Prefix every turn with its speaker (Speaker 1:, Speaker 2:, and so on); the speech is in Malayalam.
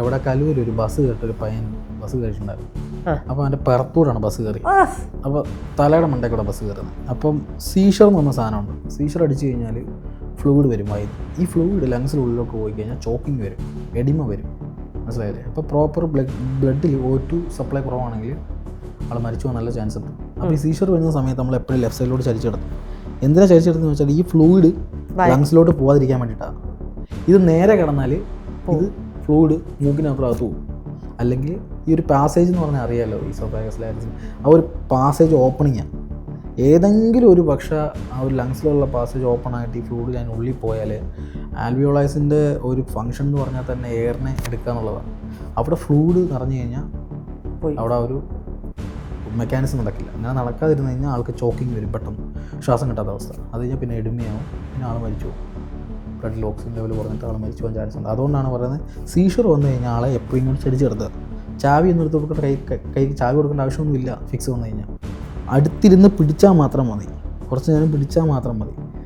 Speaker 1: ഇവിടെ കലൂർ ഒരു ബസ് കേട്ടൊരു പയ്യൻ ബസ് കയറിയിട്ടുണ്ടായിരുന്നു. അപ്പോൾ അവൻ്റെ പിറത്തൂടാണ് ബസ് കയറി. അപ്പോൾ തലയുടെ മണ്ടേ കൂടെ ബസ് കയറുന്നത്. അപ്പം സീഷർ എന്ന് പറഞ്ഞ സാധനമുണ്ട്. സീഷർ അടിച്ചു കഴിഞ്ഞാൽ ഫ്ലൂയിഡ് വരും വായിൽ. ഈ ഫ്ലൂയിഡ് ലങ്സിനുള്ളിലേക്ക് പോയി കഴിഞ്ഞാൽ ചോക്കിങ് വരും, എഡിമ വരും. മനസ്സിലായില്ലേ? അപ്പോൾ പ്രോപ്പർ ബ്ലഡിൽ O2 സപ്ലൈ കുറവാണെങ്കിൽ ആൾ മരിച്ചു പോകാൻ നല്ല ചാൻസ് ഉണ്ട്. അപ്പോൾ ഈ സീഷർ വരുന്ന സമയത്ത് നമ്മൾ എപ്പോഴും ലെഫ്റ്റ് സൈഡിലോട്ട് ചരിച്ചെടുക്കും. എന്തിനാണ് ചരിച്ചെടുത്തെന്ന് വെച്ചാൽ ഈ ഫ്ലൂയിഡ് ലങ്സിലോട്ട് പോകാതിരിക്കാൻ വേണ്ടിയിട്ടാണ്. ഇത് നേരെ കിടന്നാൽ ഇത് ഫ്ലൂയിഡ് മൂക്കിനകത്ത് പോകും. അല്ലെങ്കിൽ ഈ ഒരു പാസേജ് എന്ന് പറഞ്ഞാൽ അറിയാമല്ലോ, ഈ സോഫാഗസ് ലാരിങ്സ്, ആ ഒരു പാസേജ് ഓപ്പണിങ്ങാണ്. ഏതെങ്കിലും ഒരു പക്ഷേ ആ ഒരു ലങ്സിലുള്ള പാസേജ് ഓപ്പൺ ആയിട്ട് ഈ ഫ്ലൂയിഡ് ഞാൻ ഉള്ളിൽ പോയാൽ ആൽവിയോളൈസിൻ്റെ ഒരു ഫങ്ഷൻ എന്ന് പറഞ്ഞാൽ തന്നെ എയറിനെ എടുക്കുക എന്നുള്ളതാണ്. അവിടെ ഫ്ലൂയിഡ് നിറഞ്ഞു കഴിഞ്ഞാൽ അവിടെ ഒരു മെക്കാനിസം നടക്കില്ല. അങ്ങനെ നടക്കാതിരുന്ന് കഴിഞ്ഞാൽ ആൾക്ക് ചോക്കിങ് വരും, പെട്ടെന്ന് ശ്വാസം കിട്ടാത്ത അവസ്ഥ. അത് കഴിഞ്ഞാൽ പിന്നെ എഡിമയാവും, പിന്നെ ആൾ മരിച്ചു പോകും. ബ്ലഡിൽ ഓക്സിജൻ ലെവൽ കുറഞ്ഞിട്ട് ആൾ മരിച്ചു പോകാൻ ചാൻസ് ഉണ്ട്. അതുകൊണ്ടാണ് പറയുന്നത് സീഷർ വന്നു കഴിഞ്ഞാൽ ആളെ എപ്പോഴും ഇങ്ങോട്ട് ചടിച്ചെടുത്തത്. ചാവി ഒന്നും എടുത്ത് കൊടുക്കേണ്ട, കൈ ചാവി കൊടുക്കേണ്ട ആവശ്യമൊന്നുമില്ല. ഫിക്സ് വന്നു കഴിഞ്ഞാൽ അടുത്തിരുന്ന് പിടിച്ചാൽ മാത്രം മതി, കുറച്ച് നേരം പിടിച്ചാൽ മാത്രം മതി.